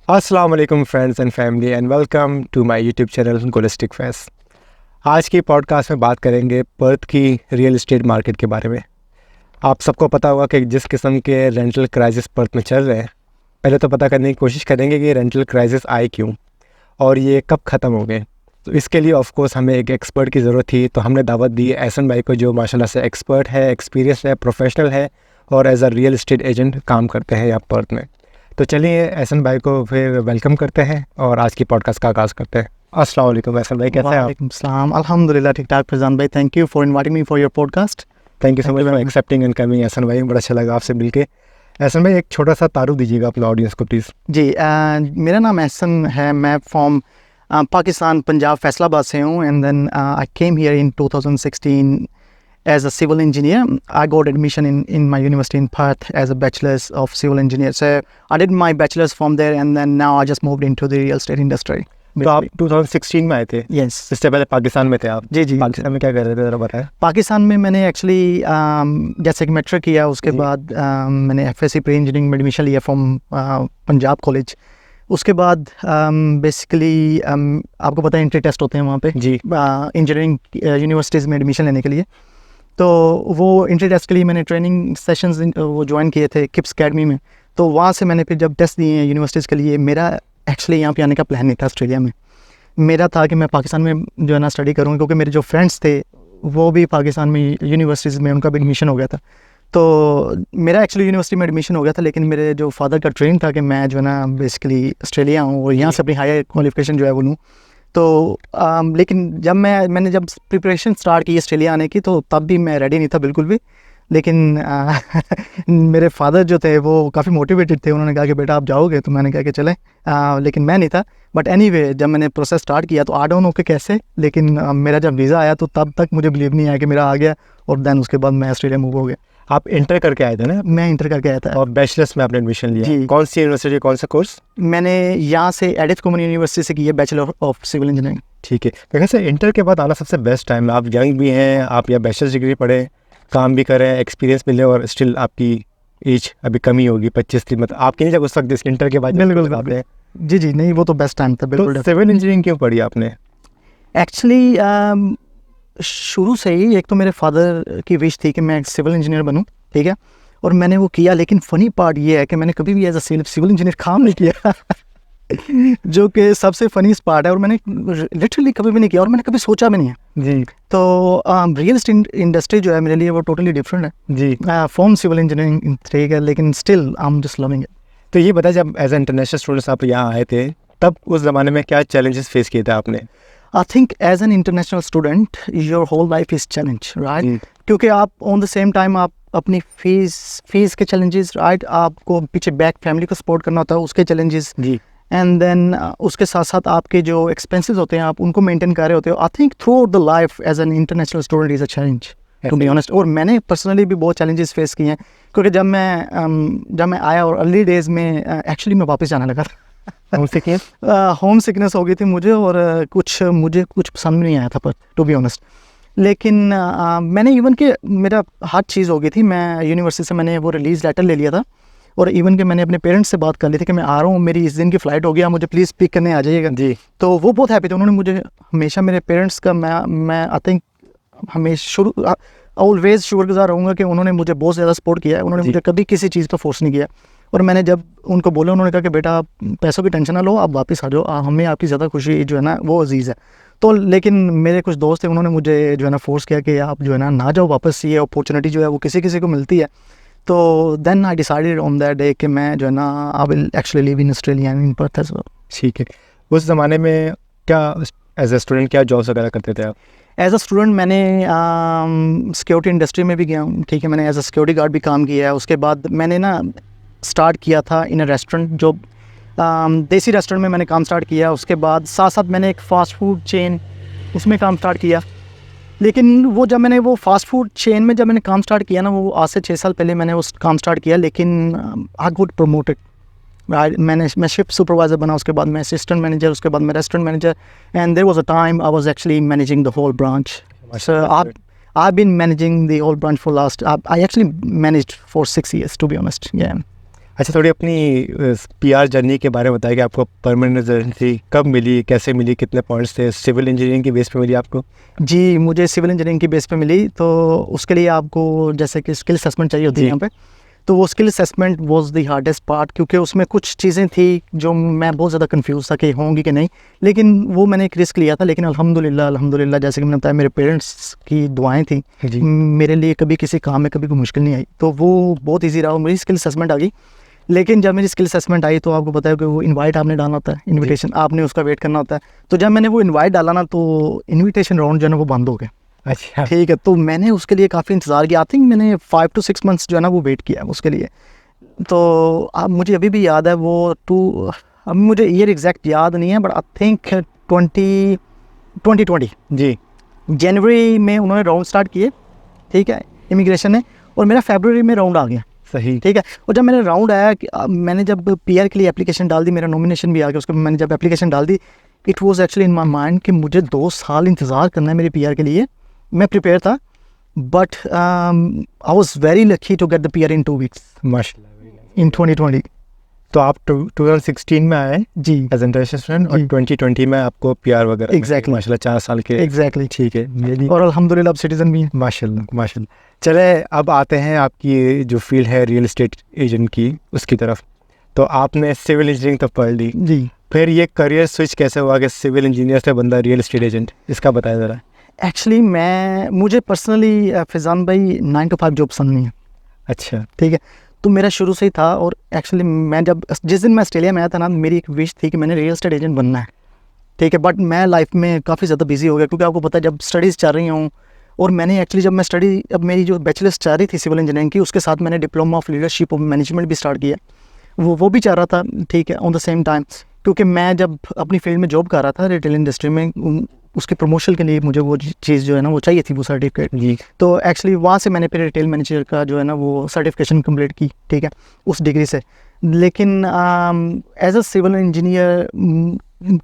अस्सलाम वालेकुम friends and family and welcome to my YouTube channel गोलिस्टिक फेस। आज की पॉडकास्ट में बात करेंगे पर्थ की रियल एस्टेट मार्केट के बारे में। आप सबको पता होगा कि जिस किस्म के रेंटल क्राइसिस पर्थ में चल रहे हैं, पहले तो पता करने की कोशिश करेंगे कि रेंटल क्राइसिस आए क्यों और ये कब ख़त्म हो गए। तो इसके लिए ऑफ कोर्स हमें एक एक्सपर्ट की ज़रूरत थी, तो हमने दावत दी एहसन भाई को, जो माशाल्लाह से एक्सपर्ट है, एक्सपीरियंस है, प्रोफेशनल है और as a real estate agent काम करते हैं यहाँ पर्थ में। तो चलिए एहसन भाई को फिर वेलकम करते हैं और आज की पॉडकास्ट का आगाज़ करते हैं। अस्सलाम वालेकुम एहसन भाई, कैसे हैं आप? वालेकुम सलाम, अल्हम्दुलिल्लाह ठीक ठाक फैजान भाई। Thank you for inviting me for your podcast. Thank you so much for accepting and coming Ehsan भाई, बड़ा अच्छा लगा आपसे मिलके। एहसन भाई, एक छोटा सा तारुफ दीजिएगा अपने ऑडियंस को प्लीज़। जी, मेरा नाम एहसन है। मैं फ्रॉम पाकिस्तान, पंजाब, फैसलाबाद से हूँ। And then I came here in 2016 as a civil engineer. I got admission in my university in Perth as a bachelor's of civil engineer. So I did my bachelor's from there, and then now I just moved into the real estate industry. तो आप 2016 में आए थे? Yes. इससे पहले पाकिस्तान में थे आप? जी जी। पाकिस्तान में क्या कर रहे थे ज़रा बताएं। पाकिस्तान में मैंने एक्चुअली जैसे कि मैट्रिक किया, उसके बाद मैंने FSc प्री इंजीनियरिंग में एडमिशन लिया फ्रॉम पंजाब कॉलेज। उसके बाद बेसिकली आपको पता है एंट्री टेस्ट होते हैं वहाँ पे जी। इंजीनियरिंग यूनिवर्सिटीज़ में एडमिशन लेने के लिए। तो वो एंट्री टेस्ट के लिए मैंने ट्रेनिंग सेशंस वो ज्वाइन किए थे किप्स अकेडमी में। तो वहाँ से मैंने फिर जब टेस्ट दिए हैं यूनिवर्सिटीज़ के लिए, मेरा एक्चुअली यहाँ पे आने का प्लान नहीं था ऑस्ट्रेलिया में। मेरा था कि मैं पाकिस्तान में जो है ना स्टडी करूँ, क्योंकि मेरे जो फ्रेंड्स थे वो भी पाकिस्तान में यूनिवर्सिटीज़ में उनका भी एडमिशन हो गया था। तो मेरा एक्चुअली यूनिवर्सिटी में एडमिशन हो गया था, लेकिन मेरे जो फादर का ड्रीम था कि मैं जो है ना बेसिकली ऑस्ट्रेलिया हूँ और यहाँ से अपनी हायर क्वालिफिकेशन जो है वो लूँ। तो लेकिन जब मैंने जब प्रिपरेशन स्टार्ट की ऑस्ट्रेलिया आने की, तो तब भी मैं रेडी नहीं था बिल्कुल भी। लेकिन मेरे फादर जो थे वो काफ़ी मोटिवेटेड थे। उन्होंने कहा कि बेटा आप जाओगे, तो मैंने कहा कि चलें। लेकिन मैं नहीं था। बट एनीवे, जब मैंने प्रोसेस स्टार्ट किया तो आई डोंट नो कि कैसे, लेकिन मेरा जब वीज़ा आया तो तब तक मुझे बिलीव नहीं आया कि मेरा आ गया। और देन उसके बाद मैं ऑस्ट्रेलिया मूव हो गया। आप इंटर करके आए थे ना? मैं इंटर करके आया था और बैचलर्स में आपने एडमिशन लिया? जी। कौन सी यूनिवर्सिटी, कौन सा कोर्स? मैंने यहाँ से एडिथ कॉमन यूनिवर्सिटी से की है बैचलर ऑफ सिविल इंजीनियरिंग। ठीक है। तो कैसे इंटर के बाद आना सबसे बेस्ट टाइम है? आप यंग भी हैं, आप या बैचलर्स डिग्री पढ़े, काम भी करें, एक्सपीरियंस मिले और स्टिल आपकी एज अभी कमी होगी 25-30, मतलब आपकी नहीं जब उस वक्त इंटर के बाद बिल्कुल आते हैं। जी जी, नहीं वो तो बेस्ट टाइम था बिल्कुल। तो सिविल इंजीनियरिंग क्यों पढ़ी आपने? एक्चुअली शुरू से ही एक तो मेरे फादर की विश थी कि मैं एक सिविल इंजीनियर बनूं, ठीक है, और मैंने वो किया। लेकिन फ़नी पार्ट ये है कि मैंने कभी भी एज अ सिविल इंजीनियर काम नहीं किया जो कि सबसे फनी पार्ट है। और मैंने लिटरली कभी भी नहीं किया और मैंने कभी सोचा भी नहीं है जी। तो रियल एस्टेट इंडस्ट्री जो है मेरे लिए वो टोटली डिफरेंट है जी। फ्रॉम सिविल इंजीनियरिंग, ठीक है, लेकिन still I am just loving it. तो ये बताया, जब एज ए इंटरनेशनल स्टूडेंट्स आप यहाँ आए थे, तब उस ज़माने में क्या चैलेंजेस फेस किए थे आपने? I think as an international student your whole life is challenge, right? क्योंकि आप ऑन द सेम टाइम आप अपनी फीस के चैलेंजेस, राइट, आपको पीछे बैक फैमिली को सपोर्ट करना होता है, उसके चैलेंजेस जी। एंड देन उसके साथ साथ आपके जो एक्सपेंसेस होते हैं आप उनको मेंटेन कर रहे होते हो। I think throughout the life as an international student is a challenge, to be honest. और मैंने पर्सनली भी बहुत चैलेंजेस फेस किए हैं, क्योंकि जब मैं आया और अर्ली डेज़ में एक्चुअली मैं वापस जाने लगा था। होम सिकनेस हो गई थी मुझे और मुझे कुछ पसंद नहीं आया था, पर टू बी ऑनेस्ट। लेकिन मैंने इवन के मेरा हर चीज़ हो गई थी। मैं यूनिवर्सिटी से मैंने वो रिलीज़ लेटर ले लिया था और इवन के मैंने अपने पेरेंट्स से बात कर ली थी कि मैं आ रहा हूँ, मेरी इस दिन की फ़्लाइट हो गया, मुझे प्लीज़ पिक करने आ जाइएगा। जी। तो वो बहुत हैप्पी थे। उन्होंने मुझे हमेशा, मेरे पेरेंट्स का मैं आई थिंक हमेशा ऑलवेज शुक्रगुजार रहूँगा कि उन्होंने मुझे बहुत ज़्यादा सपोर्ट किया है। उन्होंने मुझे कभी किसी चीज़ का फोर्स नहीं किया। और मैंने जब उनको बोला, उन्होंने कहा कि बेटा आप पैसों की टेंशन ना लो, आप वापस आ जाओ, हमें आपकी ज़्यादा खुशी जो है ना वो अजीज़ है। तो लेकिन मेरे कुछ दोस्त थे, उन्होंने मुझे जो है ना फोर्स किया कि आप जो है ना जाओ वापस, ये अपॉर्चुनिटी जो है वो किसी किसी को मिलती है। तो then I decided on that day कि मैं जो है ना I will actually live in Australia in Perth as well. ठीक है। उस ज़माने में क्या एज ए स्टूडेंट क्या जॉब्स वगैरह करते थे आप? एज अ स्टूडेंट मैंने सिक्योरिटी इंडस्ट्री में भी गया हूँ, ठीक है, मैंने एज अ सिक्योरिटी गार्ड भी काम किया है। उसके बाद मैंने ना स्टार्ट किया था इन अ रेस्टोरेंट, जो देसी रेस्टोरेंट में मैंने काम स्टार्ट किया। उसके बाद साथ साथ मैंने एक फ़ास्ट फूड चेन, उसमें काम स्टार्ट किया। लेकिन वो जब मैंने वो फास्ट फूड चेन में जब मैंने काम स्टार्ट किया ना, वो आज से 6 साल पहले मैंने उस काम स्टार्ट किया। लेकिन आई गुड प्रमोटेड, मैं शिफ्ट सुपरवाइज़र बना, उसके बाद मैं असिस्टेंट मैनेजर, उसके बाद मैं restaurant manager, and there was a time I was actually managing the whole branch. So I've been managing the whole branch for last I actually managed for 6 years, to be honest. Yeah. अच्छा, थोड़ी अपनी PR journey के बारे में बताइए कि आपको permanent residency कब मिली, कैसे मिली, कितने पॉइंट्स थे, सिविल इंजीनियरिंग की बेस पे मिली आपको? जी, मुझे सिविल इंजीनियरिंग की बेस पे मिली, तो उसके लिए आपको जैसे कि स्किल असेसमेंट चाहिए होती है जी। यहाँ पे। तो वो skill assessment was the hardest part, क्योंकि उसमें कुछ चीज़ें थी जो मैं बहुत ज़्यादा कंफ्यूज था कि होंगी कि नहीं, लेकिन वो मैंने एक रिस्क लिया था। लेकिन अल्हम्दुलिल्लाह जैसे कि मैंने बताया, मेरे पेरेंट्स की दुआएं थी जी। मेरे लिए, कभी किसी काम में कभी कोई मुश्किल नहीं आई, तो वो बहुत ईजी रहा और मेरी स्किल असेसमेंट आ गई। लेकिन जब मेरी स्किल असेसमेंट आई तो आपको पता है कि वो इनवाइट आपने डालना होता है, इनविटेशन आपने उसका वेट करना होता है। तो जब मैंने वो इनवाइट डाला ना, तो इनविटेशन राउंड जो है ना वो बंद हो गया। अच्छा। ठीक है, तो मैंने उसके लिए काफ़ी इंतज़ार किया। आई थिंक मैंने 5 to 6 मंथ्स जो है ना वो वेट किया उसके लिए। तो अब मुझे अभी भी याद है वो अब मुझे ईयर एग्जैक्ट याद नहीं है, बट आई थिंक 2020 जी। जनवरी में उन्होंने राउंड स्टार्ट किए, ठीक है, इमिग्रेशन ने, और मेरा फरवरी में राउंड आ गया। सही। ठीक है, और जब मैंने राउंड आया कि मैंने जब पीआर के लिए एप्लीकेशन डाल दी, मेरा नॉमिनेशन भी आ गया उसके, मैंने जब एप्लीकेशन डाल दी, it was actually in my mind कि मुझे 2 साल इंतज़ार करना है मेरे पीआर के लिए। मैं प्रिपेयर था, but I was very lucky to get the PR in 2 weeks माशाल्लाह। इन 2020। तो आप 2016 में आए जी, एज इंटरनेशनल स्टूडेंट और जी। 2020 में आपको पीआर वगैरह Exactly. माशाल्लाह 4 साल के। एग्जैक्टली। ठीक है, मेरी और अल्हम्दुलिल्लाह अब सिटीजन भी हैं। माशाल्लाह माशाल्लाह। चले, अब आते हैं आपकी जो फील्ड है रियल एस्टेट एजेंट की, उसकी तरफ। तो आपने सिविल इंजीनियरिंग तो पढ़ ली, जी, फिर ये करियर स्विच कैसे हुआ कि सिविल इंजीनियर से बंदा रियल एस्टेट एजेंट, इसका बताया ज़रा। एक्चुअली मुझे पर्सनली फैज़ान भाई 9 to 5 जॉब पसंद नहीं है। अच्छा। ठीक है, तो मेरा शुरू से ही था, और एक्चुअली मैं जिस दिन मैं ऑस्ट्रेलिया में आया था ना, मेरी एक विश थी कि मैंने रियल एस्टेट एजेंट बनना है। ठीक है, बट मैं लाइफ में काफ़ी ज़्यादा बिजी हो गया, क्योंकि आपको पता है जब स्टडीज़ चल रही हूँ, और मैंने एक्चुअली जब मैं अब मेरी जो बैचलर्स चल रही थी सिविल इंजीनियरिंग की, उसके साथ मैंने डिप्लोमा ऑफ लीडरशिप और मैनेजमेंट भी स्टार्ट किया। वो भी चाह रहा था, ठीक है, ऑन द सेम टाइम, क्योंकि मैं जब अपनी फील्ड में जॉब कर रहा था रिटेल इंडस्ट्री में, उसके प्रमोशन के लिए मुझे वो चीज़ जो है ना वो चाहिए थी, वो सर्टिफिकेट। जी। तो एक्चुअली वहाँ से मैंने फिर रिटेल मैनेजर का जो है ना वो सर्टिफिकेशन कंप्लीट की, ठीक है, उस डिग्री से। लेकिन as a civil engineer,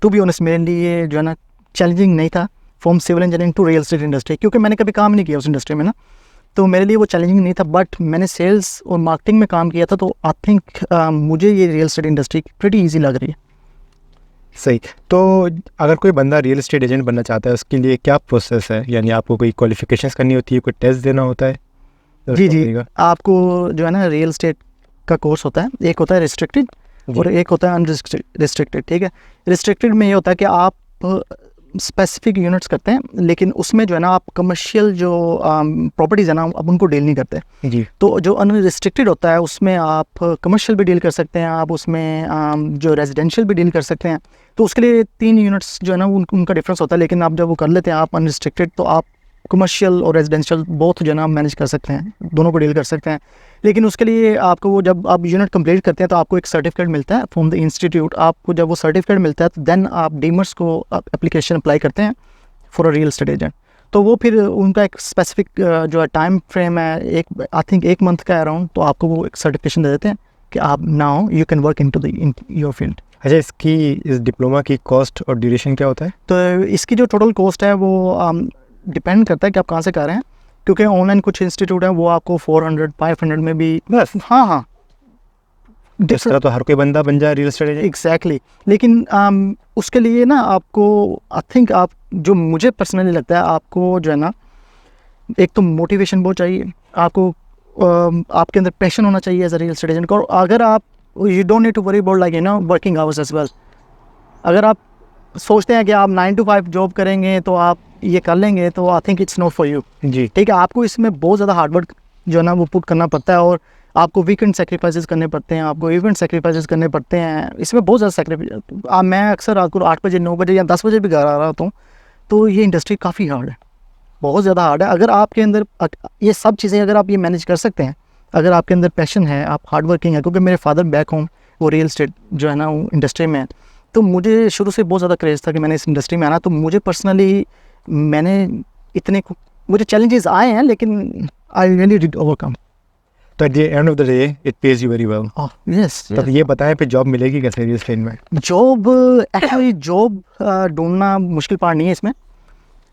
to be honest, मेरे लिए जो है ना चैलेंजिंग नहीं था from civil engineering to real estate industry, क्योंकि मैंने कभी काम नहीं किया उस इंडस्ट्री में ना, तो मेरे लिए वो चैलेंजिंग नहीं था। बट मैंने सेल्स और मार्केटिंग में काम किया था, तो आई थिंक मुझे ये real estate industry pretty easy लग रही है। सही। तो अगर कोई बंदा रियल एस्टेट एजेंट बनना चाहता है, उसके लिए क्या प्रोसेस है? यानी आपको कोई क्वालिफिकेशंस करनी होती है, कोई टेस्ट देना होता है? तो जी उसको जी, बताइएगा। आपको जो है ना रियल एस्टेट का कोर्स होता है, एक होता है रिस्ट्रिक्टेड जी। और एक होता है अनरिस्ट्रिक्टेड। ठीक है, रिस्ट्रिक्टेड में ये होता है कि आप स्पेसिफिक यूनिट्स करते हैं, लेकिन उसमें जो है ना आप कमर्शियल जो प्रॉपर्टीज़ है ना, आप उनको डील नहीं करते। जी। तो जो अनरिस्ट्रिक्टेड होता है उसमें आप कमर्शियल भी डील कर सकते हैं, आप उसमें जो रेजिडेंशियल भी डील कर सकते हैं। तो उसके लिए 3 यूनिट्स जो है ना उनका डिफरेंस होता है, लेकिन आप जब वो कर लेते हैं आप अनरिस्ट्रिक्टेड, तो आप कमर्शियल और रेजिडेंशियल बोथ जो है ना मैनेज कर सकते हैं, दोनों को डील कर सकते हैं। लेकिन उसके लिए आपको वो जब आप यूनिट कंप्लीट करते हैं तो आपको एक सर्टिफिकेट मिलता है फ्रॉम द इंस्टीट्यूट। आपको जब वो सर्टिफिकेट मिलता है तो देन आप डीमर्स को एप्लीकेशन अप्लाई करते हैं for a real estate agent. तो वो फिर उनका एक स्पेसिफिक जो है टाइम फ्रेम है, एक आई थिंक 1 मंथ का अराउंड, तो आपको वो एक सर्टिफिकेशन दे देते हैं कि आप now you can work in your field. अच्छा, इस डिप्लोमा की कॉस्ट और ड्यूरेशन क्या होता है? तो इसकी जो टोटल कॉस्ट है वो डिपेंड करता है कि आप कहाँ से कर रहे हैं, क्योंकि ऑनलाइन कुछ इंस्टीट्यूट हैं वो आपको 400-500 में भी बस। हाँ हाँ इस तरह तो हर कोई बंदा बन जाए रियल एस्टेट एजेंट। एग्जैक्टली। लेकिन उसके लिए ना आपको आई थिंक आप जो मुझे पर्सनली लगता है, आपको जो है ना एक तो मोटिवेशन बहुत चाहिए आपको, आपके अंदर पैशन होना चाहिए as a real estate agent. और अगर आप you don't need to worry about like working hours as well. अगर आप सोचते हैं कि आप 9 to 5 जॉब करेंगे तो आप ये कर लेंगे, तो I think it's not for you. जी। ठीक है, आपको इसमें बहुत ज़्यादा हार्डवर्क जो है ना वो पुट करना पड़ता है, और आपको वीकेंड सेक्रीफाइसेस करने पड़ते हैं, आपको इवेंट सेक्रीफाइसेस करने पड़ते हैं, इसमें बहुत ज़्यादा सेक्रीफाइस। मैं अक्सर रात को 8 बजे 9 बजे या 10 बजे भी घर आ रहा होता हूँ, तो ये इंडस्ट्री काफ़ी हार्ड है, बहुत ज़्यादा हार्ड है। अगर आपके अंदर ये सब चीज़ें अगर आप ये मैनेज कर सकते हैं, अगर आपके अंदर पैशन है, आप हार्ड वर्किंग है, क्योंकि मेरे फादर बैक होम वो रियल एस्टेट जो है ना वो इंडस्ट्री में है, तो मुझे शुरू से बहुत ज़्यादा क्रेज़ था कि मैंने इस इंडस्ट्री में आना। तो मुझे पर्सनली मुझे चैलेंजेस आए हैं, लेकिन आई रियली डिड ओवरकम। तो at the end of the day it pays you very well. Yes. तब ये बताएं फिर जॉब मिलेगी कैसे रियल एस्टेट में? एक्चुअली जॉब ढूंढना मुश्किल पार्ट नहीं है इसमें।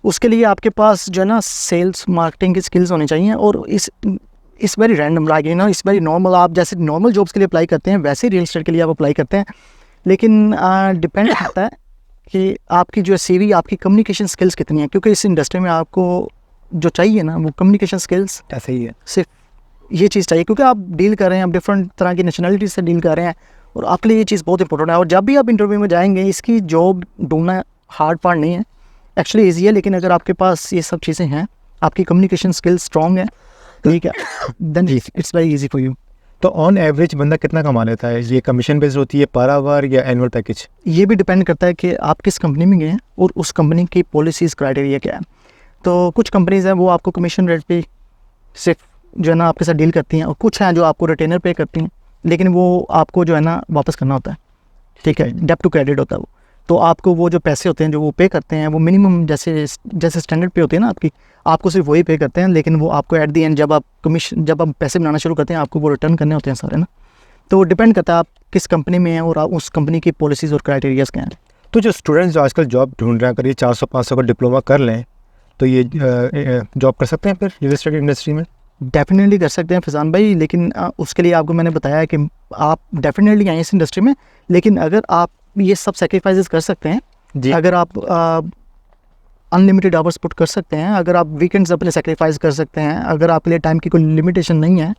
उसके लिए आपके पास जो है ना सेल्स मार्केटिंग की स्किल्स होनी चाहिए, और it's very random, like it's very normal. आप जैसे नॉर्मल जॉब्स के लिए अप्लाई करते हैं वैसे रियल एस्टेट के लिए आप अप्लाई करते हैं, लेकिन डिपेंड करता है कि आपकी जो CV, आपकी कम्युनिकेशन स्किल्स कितनी है, क्योंकि इस इंडस्ट्री में आपको जो चाहिए ना वो कम्युनिकेशन स्किल्स ऐसा ही है। सिर्फ ये चीज़ चाहिए, क्योंकि आप डील कर रहे हैं, आप डिफरेंट तरह की नेशनलिटी से डील कर रहे हैं, और आपके लिए ये चीज़ बहुत इंपॉर्टेंट है। और जब भी आप इंटरव्यू में जाएंगे, इसकी जॉब ढूंढना हार्ड पार्ट नहीं है, एक्चुअली ईजी है, लेकिन अगर आपके पास ये सब चीज़ें हैं, आपकी कम्युनिकेशन स्किल्स स्ट्रॉन्ग है, ठीक है, then it's very easy for you. तो ऑन एवरेज बंदा कितना कमा लेता है? ये कमीशन बेस्ड होती है पर आवर या एनुअल पैकेज? ये भी डिपेंड करता है कि आप किस कंपनी में गए हैं और उस कंपनी की पॉलिसीज़ क्राइटेरिया क्या है। तो कुछ कंपनीज़ हैं वो आपको कमीशन रेट पे सिर्फ जो है ना आपके साथ डील करती हैं, और कुछ हैं जो आपको रिटेनर पे करती हैं, लेकिन वो आपको जो है ना वापस करना होता है, ठीक है, डेब्ट टू क्रेडिट होता है वो। तो आपको वो जो पैसे होते हैं जो वो पे करते हैं, वो मिनिमम जैसे स्टैंडर्ड पे होती है ना आपको सिर्फ वही पे करते हैं, लेकिन वो आपको एट दी एंड जब आप पैसे बनाना शुरू करते हैं, आपको वो रिटर्न करने होते हैं सारे ना। तो डिपेंड करता है आप किस कंपनी में हैं और आप उस कंपनी की पॉलिसीज़ और क्राइटेरियाज़ क्या हैं। तो जो स्टूडेंट्स जो आजकल जॉब ढूंढ रहे हैं, अगर ये 400-500 का डिप्लोमा कर लें तो ये जॉब कर सकते हैं फिर रियल एस्टेट इंडस्ट्री में? डेफिनेटली कर सकते हैं फैज़ान भाई, लेकिन उसके लिए आपको मैंने बताया कि आप डेफिनेटली आए इस इंडस्ट्री में, लेकिन अगर आप ये सब सेक्रीफाइसेस कर सकते हैं जी। अगर आप अनलिमिटेड आवर्स पुट कर सकते हैं, अगर आप वीकेंड्स अपने सेक्रीफाइस कर सकते हैं, अगर आपके लिए टाइम की कोई लिमिटेशन नहीं है,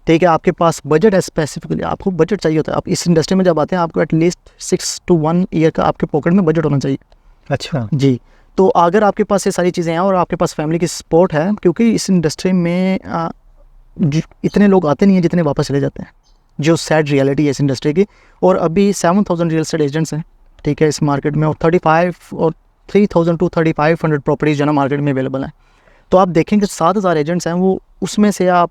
ठीक है, आपके पास बजट है, स्पेसिफिकली आपको बजट चाहिए होता है। आप इस इंडस्ट्री में जब आते हैं आपको एटलीस्ट 6 to 1 ईयर का आपके पॉकेट में बजट होना चाहिए। अच्छा जी, तो अगर आपके पास ये सारी चीज़ें हैं और आपके पास फैमिली की सपोर्ट है, क्योंकि इस इंडस्ट्री में इतने लोग आते नहीं हैं जितने वापस चले जाते हैं, जो सैड रियलिटी है इस इंडस्ट्री की। और अभी 7,000 रियल एस्टेट एजेंट्स हैं, ठीक है, इस मार्केट में, और 3,000 to 3,500 प्रॉपर्टीज़ जो है ना मार्केट में अवेलेबल हैं। तो आप देखेंगे 7,000 एजेंट्स हैं, वो उसमें से आप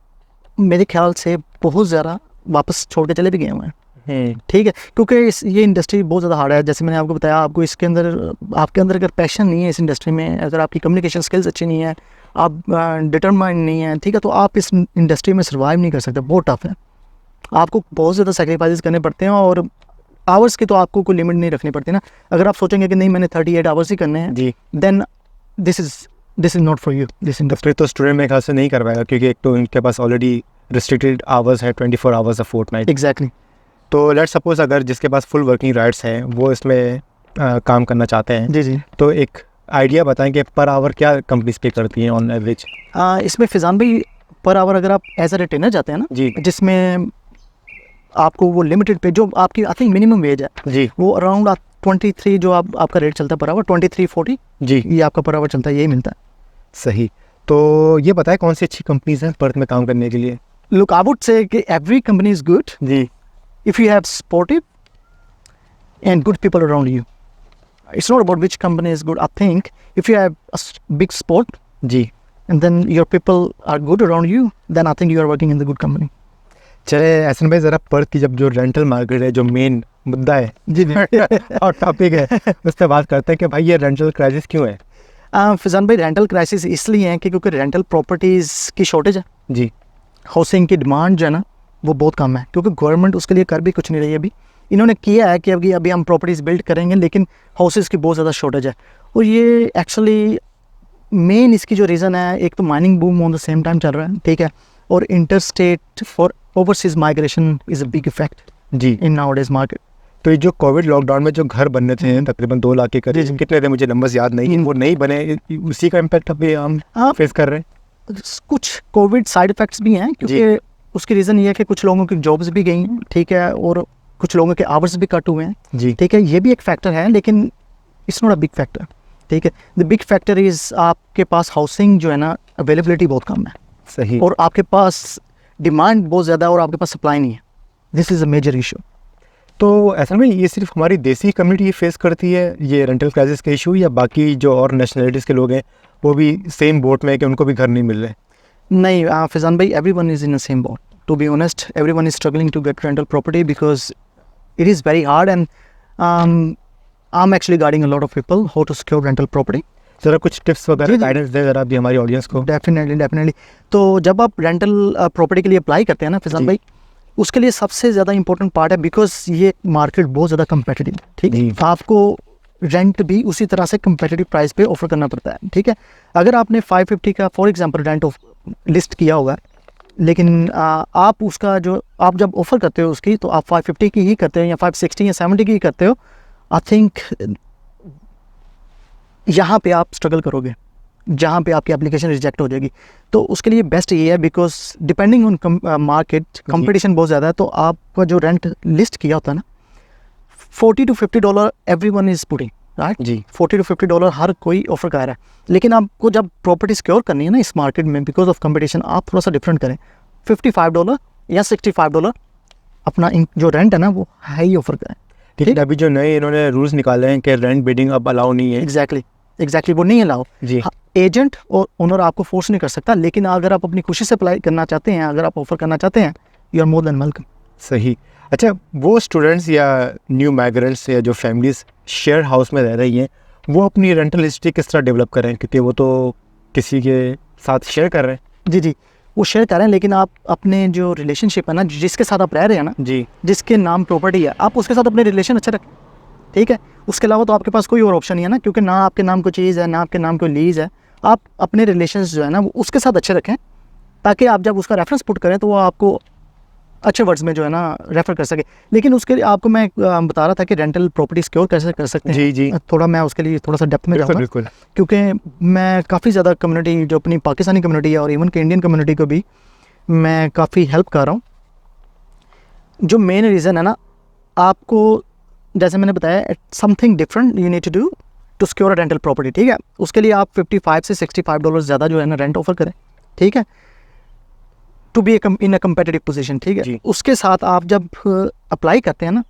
मेरे ख्याल से बहुत ज़्यादा वापस छोड़ के चले भी गए हुए हैं, ठीक है, क्योंकि ये इंडस्ट्री बहुत ज़्यादा हार्ड है। जैसे मैंने आपको बताया, आपको इसके अंदर आपके अंदर अगर पैशन नहीं है इस इंडस्ट्री में, अगर आपकी कम्युनिकेशन स्किल्स अच्छी नहीं है, आप डिटरमाइंड नहीं है, ठीक है, तो आप इस इंडस्ट्री में सर्वाइव नहीं कर सकते, बहुत टफ है। आपको बहुत ज़्यादा सेक्रीफाइसेस करने पड़ते हैं, और आवर्स की तो आपको कोई लिमिट नहीं रखनी पड़ती ना। अगर आप सोचेंगे कि नहीं मैंने 38 आवर्स ही करने हैं जी, then this is not for you this industry. फिर तो स्टूडेंट मेरे ख्याल से नहीं कर पाएगा, क्योंकि एक तो इनके पास ऑलरेडी रिस्ट्रिक्टेड आवर्स है, 24 आवर्स अ फोर्टनाइट। एग्जैक्टली। तो लेट्स सपोज अगर जिसके पास फुल वर्किंग राइट्स हैं वो इसमें काम करना चाहते हैं, जी जी। तो एक आइडिया बताएं कि पर आवर क्या कंपनीज पे करती हैं ऑन एवरेज? इसमें फैज़ान भाई पर आवर अगर आप एज अ रिटेनर जाते हैं ना जी जिसमें आपको वो लिमिटेड पे जो आपकी आई थिंक मिनिमम वेज है जी वो अराउंड 23 जो आपका रेट चलता है पर आवर 23-40 जी, ये आपका पर आवर चलता है, यही मिलता है। सही। तो ये बताएं कौन सी अच्छी कंपनीज हैं पर्थ में काम करने के लिए? लुक आई वुड से कि एवरी कंपनी इज़ गुड जी if you have supportive and good people around you. It's not about which company is good. I think if you have a big support जी, and then your people are good around you, then I think you are working in the good company. चले एहसन भाई, ज़रा Perth की जब जो rental market है, जो main मुद्दा है जी जी। और टॉपिक है, उस पर बात करते हैं कि भाई ये रेंटल क्राइसिस क्यों है? फैज़ान भाई रेंटल क्राइसिस इसलिए है कि क्योंकि रेंटल प्रॉपर्टीज़ की शॉर्टेज है, जी हाउसिंग की डिमांड जो है ना वो बहुत कम है, क्योंकि गवर्नमेंट उसके लिए कर भी कुछ नहीं रही है। अभी इन्होंने किया है कि अभी हम प्रॉपर्टीज़ बिल्ड करेंगे, लेकिन हाउसेज़ की बहुत ज़्यादा शॉर्टेज है। और ये एक्चुअली मेन इसकी जो रीज़न है, एक तो mining boom on the same time चल रहा है, ठीक है, और इंटरस्टेट और overseas migration is a big effect जी। In nowadays market. तो ये जो कोविड लॉकडाउन में जो घर बनने थे तकरीबन 2 लाख के जी, करीब, जी। कितने थे मुझे नंबर्स याद नहीं, वो नहीं बने, उसी का इम्पैक्ट अभी हम फेस कर रहे हैं। कुछ कोविड साइड इफ़ेक्ट्स भी हैं, क्योंकि उसकी रीज़न ये है कि कुछ लोगों की जॉब्स भी गई हैं, ठीक है, और कुछ लोगों के आवर्स भी कट हुए हैं, जी ठीक है, ये भी एक फैक्टर है, लेकिन it's not a big factor, ठीक है। द बिग फैक्टर इज़ आपके पास हाउसिंग जो है ना अवेलेबिलिटी बहुत कम है, सही। और आपके पास डिमांड बहुत ज़्यादा है और आपके पास सप्लाई नहीं है। This is a major issue. तो ऐसा में ये सिर्फ हमारी देसी कम्युनिटी फेस करती है ये रेंटल क्राइसिस का इशू, या बाकी जो और नेशनलिटीज़ के लोग हैं वो भी सेम बोट में है कि उनको भी घर नहीं मिल रहे? नहीं फैज़ान भाई, everyone is in the same boat, to be honest. Everyone is struggling to get rental property because it is very hard, and I am actually guiding a lot of people how to secure rental property. ज़रा कुछ tips वगैरह जी, जी। Guidance दे ज़रा अभी हमारी audience को। Definitely. तो जब आप रेंटल प्रॉपर्टी के लिए अप्लाई करते हैं ना फैज़ान जी। भाई, उसके लिए सबसे ज़्यादा इंपॉर्टेंट पार्ट है, बिकॉज ये मार्केट बहुत ज़्यादा कम्पिटिटिव है, ठीक जी। है, आपको रेंट भी उसी तरह से कम्पिटिटिव प्राइस पे ऑफर करना पड़ता है, ठीक है। अगर आपने 550 का for example rent of list किया होगा, लेकिन आप उसका जो आप जब ऑफ़र करते हो उसकी, तो आप 550 की ही करते हो या 560 या 70 की ही करते हो। आई थिंक यहाँ पे आप स्ट्रगल करोगे, जहाँ पे आपकी एप्लीकेशन रिजेक्ट हो जाएगी। तो उसके लिए बेस्ट ये है, because depending on market competition बहुत ज़्यादा है, तो आपका जो रेंट लिस्ट किया होता है ना, $40 to $50 everyone is putting, right जी। $40 to $50 हर कोई ऑफर कर रहा है। लेकिन आपको जब प्रॉपर्टी सिक्योर करनी है ना इस मार्केट में, बिकॉज ऑफ कंपटीशन, आप थोड़ा सा डिफरेंट करें, $55 या $65 अपना जो रेंट है ना वो हाई ऑफर करें। ठीक है, अभी जो नए इन्होंने रूल्स निकाले हैं कि रेंट बिडिंग अब अलाउ नहीं है। एग्जैक्टली वो नहीं अलाउ जी। एजेंट और ओनर आपको फोर्स नहीं कर सकता, लेकिन अगर आप अपनी खुशी से अप्लाई करना चाहते हैं, अगर आप ऑफर करना चाहते हैं, you are more than welcome. सही। अच्छा, वो स्टूडेंट्स या न्यू माइग्रेंट्स या जो फैमिलीज शेयर हाउस में रह रही हैं, वो अपनी रेंटल हिस्ट्री किस तरह डेवलप करें, क्योंकि वो तो किसी के साथ शेयर कर रहे हैं। जी, वो शेयर कर रहे हैं, लेकिन आप अपने जो रिलेशनशिप है ना, जिसके साथ आप रह रहे हैं ना, जी, जिसके नाम प्रॉपर्टी है, आप उसके साथ अपने रिलेशन अच्छे रखें, ठीक है। उसके अलावा तो आपके पास कोई और ऑप्शन नहीं है ना, क्योंकि ना आपके नाम को चीज़ है, ना आपके नाम को लीज है। आप अपने रिलेशंस जो है ना वो उसके साथ अच्छे रखें, ताकि आप जब उसका रेफरेंस पुट करें तो वो आपको अच्छे वर्ड्स में जो है ना रेफर कर सके। लेकिन उसके लिए आपको मैं बता रहा था कि रेंटल प्रॉपर्टी सिक्योर कैसे कर सकते हैं। जी। थोड़ा मैं उसके लिए थोड़ा सा डेप्थ में जाऊँगा, बिल्कुल। क्योंकि मैं काफ़ी ज़्यादा कम्युनिटी, जो अपनी पाकिस्तानी कम्युनिटी है और इवन के इंडियन कम्युनिटी को भी मैं काफ़ी हेल्प कर रहा हूँ। जो मेन रीज़न है ना, आपको जैसे मैंने बताया, something different you need to do to secure a rental property, ठीक है। उसके लिए आप $55 से $65 ज़्यादा जो है ना रेंट ऑफर करें, ठीक है, to be in a competitive position, ठीक है। जी। उसके साथ आप जब अप्लाई करते हैं ना,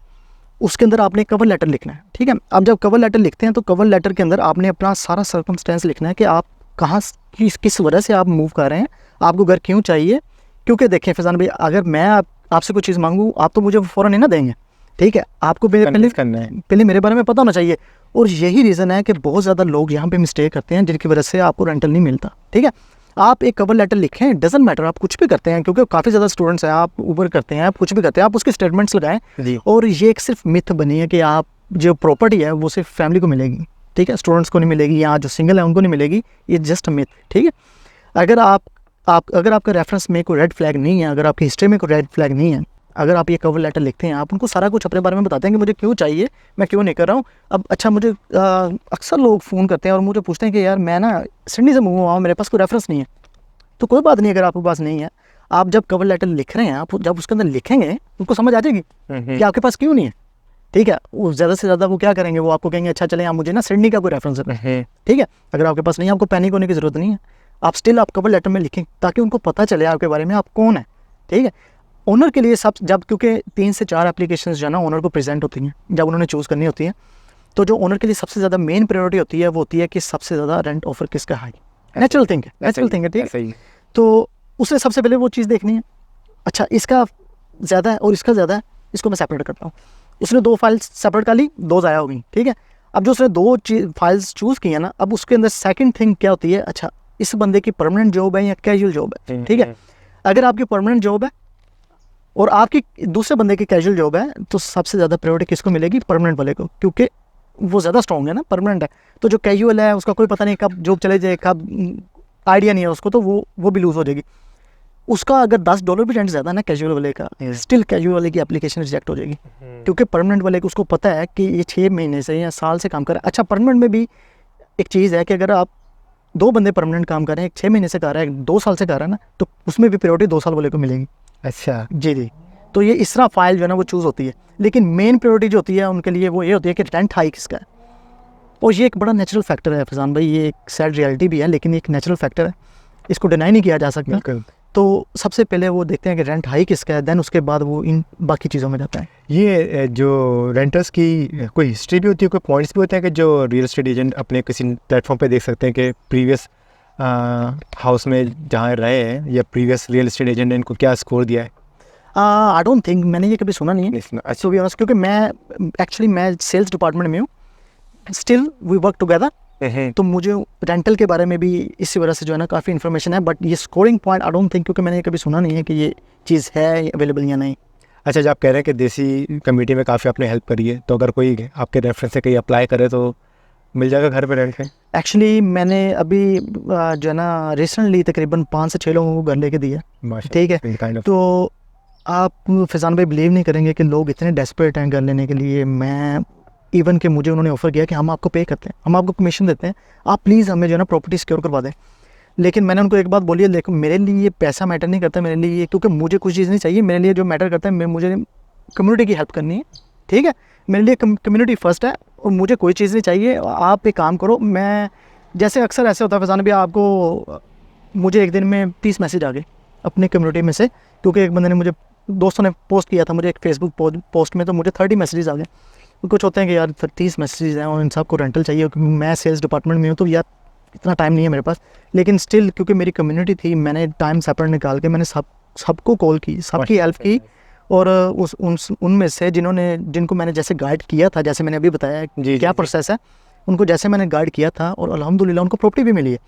उसके अंदर आपने कवर लेटर लिखना है, ठीक है। आप जब कवर लेटर लिखते हैं तो कवर लेटर के अंदर आपने अपना सारा सर्कमस्टेंस लिखना है कि आप कहाँ किस वजह से आप मूव कर रहे हैं, आपको घर क्यों चाहिए। क्योंकि देखें फैजान भाई, अगर मैं आपसे कोई चीज़ मांगूँ, आप तो मुझे फ़ौरन नहीं ना देंगे, ठीक है। आपको पहले मेरे बारे में पता होना चाहिए। और यही रीज़न है कि बहुत ज़्यादा लोग यहाँ पे मिस्टेक करते हैं, जिनकी वजह से आपको रेंटल नहीं मिलता, ठीक है। आप एक कवर लेटर लिखें, डजंट मैटर आप कुछ भी करते हैं, क्योंकि काफ़ी ज़्यादा स्टूडेंट्स हैं, आप ऊबर करते हैं, आप कुछ भी करते हैं, आप उसके स्टेटमेंट्स लगाएं। और ये एक सिर्फ मिथ बनी है कि आप जो प्रॉपर्टी है वो सिर्फ फैमिली को मिलेगी, ठीक है, स्टूडेंट्स को नहीं मिलेगी, या जो सिंगल है उनको नहीं मिलेगी। ये जस्ट मिथ, ठीक है। अगर आपका रेफरेंस में कोई रेड फ्लैग नहीं है, अगर आपकी हिस्ट्री में कोई रेड फ्लैग नहीं है, अगर आप ये कवर लेटर लिखते हैं, आप उनको सारा कुछ अपने बारे में बताते हैं कि मुझे क्यों चाहिए, मैं क्यों नहीं कर रहा हूँ। अब अच्छा, मुझे अक्सर लोग फ़ोन करते हैं और मुझे पूछते हैं कि यार मैं ना सिडनी से मूव हुआ हूँ, मेरे पास कोई रेफरेंस नहीं है। तो कोई बात नहीं, अगर आपके पास नहीं है, आप जब कवर लेटर लिख रहे हैं, आप जब उसके अंदर लिखेंगे, उनको समझ आ जाएगी कि आपके पास क्यों नहीं है, ठीक है। वो ज़्यादा से ज़्यादा वो क्या करेंगे, वो आपको कहेंगे अच्छा चलें आप मुझे ना सिडनी का कोई रेफरेंस है, ठीक है। अगर आपके पास नहीं है, आपको पैनिक होने की ज़रूरत नहीं है, आप स्टिल आप कवर लेटर में लिखें, ताकि उनको पता चले आपके बारे में, आप कौन है, ठीक है। ओनर के लिए जब क्योंकि 3 से 4 एप्लीकेशन जो है ना ओनर को प्रेजेंट होती हैं, जब उन्होंने चूज़ करनी होती है, तो जो ओनर के लिए सबसे ज़्यादा मेन प्रायोरिटी होती है वो होती है कि सबसे ज़्यादा रेंट ऑफर किसका हाई। नेचुरल थिंग है, ठीक है। तो उसने सबसे पहले वो चीज़ देखनी है, अच्छा इसका ज़्यादा है और इसका ज़्यादा है, इसको मैं सेपरेट करता हूँ। उसने 2 फाइल्स सेपरेट कर ली, 2 ज़ाया हो गई, ठीक है। अब जो उसने 2 फाइल्स चूज़ की है ना, अब उसके अंदर सेकंड थिंग क्या होती है, अच्छा इस बंदे की परमानेंट जॉब है या कैजुअल जॉब है, ठीक है। अगर आपकी परमानेंट जॉब है और आपकी दूसरे बंदे की कैजुअल जॉब है, तो सबसे ज़्यादा प्रायोरिटी किसको मिलेगी, परमानेंट वाले को, क्योंकि वो ज़्यादा स्ट्रॉन्ग है ना, परमानेंट है। तो जो कैजुअल है उसका कोई पता नहीं कब जॉब चले जाए, कब आइडिया नहीं है उसको, तो वो भी लूज़ हो जाएगी। उसका अगर $10 भी रेंट ज़्यादा ना कैजुअल वाले का, स्टिल कैजुअल वाले की एप्लीकेशन रिजेक्ट हो जाएगी, क्योंकि परमानेंट वाले को उसको पता है कि ये 6 महीने से या साल से काम कर रहा है। अच्छा, परमानेंट में भी एक चीज़ है कि अगर आप 2 बंदे परमानेंट काम कर रहे हैं, एक 6 महीने से कर रहा है, 2 साल से कर रहा है ना, तो उसमें भी प्रायोरिटी 2 साल वाले को मिलेगी। अच्छा जी। तो ये इस तरह फाइल जो है ना वो चूज़ होती है, लेकिन मेन प्रायोरिटी जो होती है उनके लिए वो ये होती है कि रेंट हाई किसका है। और ये एक बड़ा नेचुरल फैक्टर है फैजान भाई, ये एक सैड रियलिटी भी है, लेकिन एक नेचुरल फैक्टर है, इसको डिनाई नहीं किया जा सकता। तो सबसे पहले वो देखते हैं कि रेंट हाई किसका है, देन उसके बाद वो इन बाकी चीज़ों में जाता है। ये जो रेंटर्स की कोई हिस्ट्री भी होती है, कोई पॉइंट्स भी होते हैं कि जो रियल एस्टेट एजेंट अपने किसी प्लेटफॉर्म पे देख सकते हैं कि प्रीवियस हाउस में जहाँ रहे हैं या प्रीवियस रियल एस्टेट एजेंट ने इनको क्या स्कोर दिया है? आई डोंट थिंक, मैंने ये कभी सुना नहीं है, टू बी ऑनेस्ट, क्योंकि मैं सेल्स डिपार्टमेंट में हूँ, स्टिल वी वर्क टुगेदर, तो मुझे रेंटल के बारे में भी इसी वजह से जो है ना काफ़ी इन्फॉर्मेशन है, बट ये scoring point I don't think, क्योंकि मैंने कभी सुना नहीं है कि ये चीज़ है अवेलेबल या नहीं। अच्छा, जब आप कह रहे हैं कि देसी कम्युनिटी में काफ़ी आपने हेल्प करी है, तो अगर कोई आपके रेफरेंस से कहीं अप्लाई करे तो मिल जाएगा घर पे रेंट पे? एक्चुअली मैंने अभी जो है ना रिसेंटली तकरीबन 5 से 6 लोगों को घर लेके दिया, ठीक है। Kind of. तो आप फैज़ान भाई बिलीव नहीं करेंगे कि लोग इतने डेस्परेट हैं घर लेने के लिए। मैं इवन कि मुझे उन्होंने ऑफ़र किया कि हम आपको पे करते हैं, हम आपको कमीशन देते हैं, आप प्लीज़ हमें जो है ना प्रॉपर्टी सिक्योर करवा दें। लेकिन मैंने उनको एक बात बोली है, देखो मेरे लिए ये पैसा मैटर नहीं करता, मेरे लिए क्योंकि मुझे कुछ चीज़ नहीं चाहिए, मेरे लिए जो मैटर करता है मुझे कम्युनिटी की हेल्प करनी है, ठीक है। मेरे लिए कम्युनिटी फर्स्ट है और मुझे कोई चीज़ नहीं चाहिए। आप एक काम करो, मैं जैसे अक्सर ऐसे होता है फैज़ान भाई, आपको मुझे एक दिन में 30 मैसेज आ गए अपनी कम्युनिटी में से, क्योंकि एक बंदे ने मुझे, दोस्तों ने पोस्ट किया था मुझे एक फेसबुक पोस्ट में, तो मुझे 30 मैसेजेस आ गए। कुछ होते हैं कि यार 30 मैसेजेस हैं और इन सबको रेंटल चाहिए, क्योंकि मैं सेल्स डिपार्टमेंट में हूँ, तो यार इतना टाइम नहीं है मेरे पास। लेकिन स्टिल क्योंकि मेरी कम्युनिटी थी, मैंने टाइम सेपरेट निकाल के मैंने सबको कॉल की, सबकी हेल्प की। और उनमें से जिनको मैंने जैसे गाइड किया था, जैसे मैंने अभी बताया क्या प्रोसेस है, उनको जैसे मैंने गाइड किया था और अल्हम्दुलिल्लाह उनको प्रॉपर्टी भी मिली है।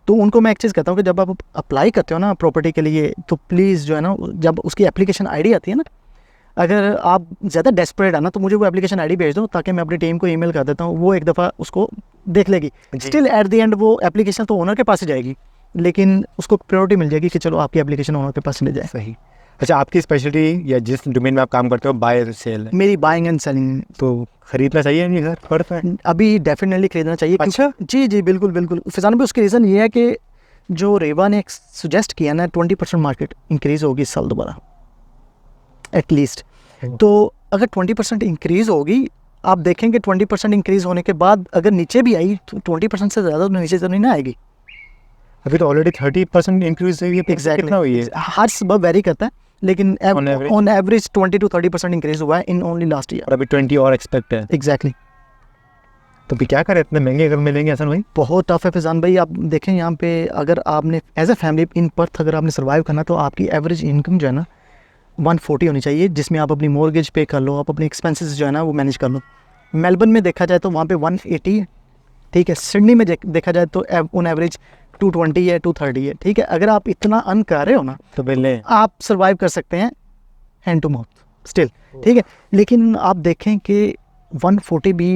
तो उनको मैं एक चीज़ कहता हूँ कि जब आप अप्लाई करते हो ना प्रॉपर्टी के लिए, तो प्लीज़ जो है ना, जब उसकी एप्लीकेशन आईडी आती है ना, अगर आप ज़्यादा डेस्परेट है ना, तो मुझे वो एप्लीकेशन आईडी भेज दो, ताकि मैं अपनी टीम को ईमेल कर देता हूँ, वो एक दफ़ा उसको देख लेगी। स्टिल एट द एंड वो एप्लीकेशन तो ओनर के पास ही जाएगी, लेकिन उसको प्रायोरिटी मिल जाएगी कि चलो आपकी एप्लीकेशन ओनर के पास चले जाए। सही। अच्छा, आपकी स्पेशलिटी या जिस डोमेन में आप काम करते हो बाय सेल है? मेरी बाइंग एंड सेलिंग। तो खरीदना चाहिए नहीं घर पड़ता है? अभी डेफिनेटली खरीदना चाहिए। अच्छा, जी बिल्कुल बिल्कुल फैज़ान भाई, उसकी रीज़न ये है कि जो रेवा ने सुजेस्ट किया ना, 20% मार्केट इंक्रीज़ होगी इस साल दोबारा एटलीस्ट। तो अगर 20% इंक्रीज़ होगी, आप देखेंगे 20% इंक्रीज़ होने के बाद अगर नीचे भी आई तो 20% से ज़्यादा तो नीचे तो नहीं ना आएगी। अभी तो ऑलरेडी 30% इंक्रीज हुई है। एग्जैक्टली कितना हुई है? हर सुबह वेरी करता है, लेकिन ऑन एवरेज 20 to 30% इंक्रीज़ हुआ है इन ओनली लास्ट ईयर। और अभी 20 और एक्सपेक्ट है। एग्जैक्टली। तो भी क्या करें, इतने महंगे अगर मिलेंगे हसन भाई? बहुत टफ है फैज़ान भाई। आप देखें यहाँ पे, अगर आपने as a family in Perth अगर आपने सर्वाइव करना, तो आपकी एवरेज इनकम जो है ना 140 होनी चाहिए, जिसमें आप अपनी मॉर्गेज पे कर लो, आप अपने एक्सपेंसेस जो है ना वो मैनेज कर लो। मेलबर्न में देखा जाए तो वहाँ पे 180 है, ठीक है। सिडनी में देखा जाए तो ऑन एवरेज 220 है, 230 है, ठीक है। अगर आप इतना अर्न कर रहे हो ना, तो बिल्ले आप सर्वाइव कर सकते हैं हैंड टू माउथ स्टिल, ठीक है। लेकिन आप देखें कि 140 भी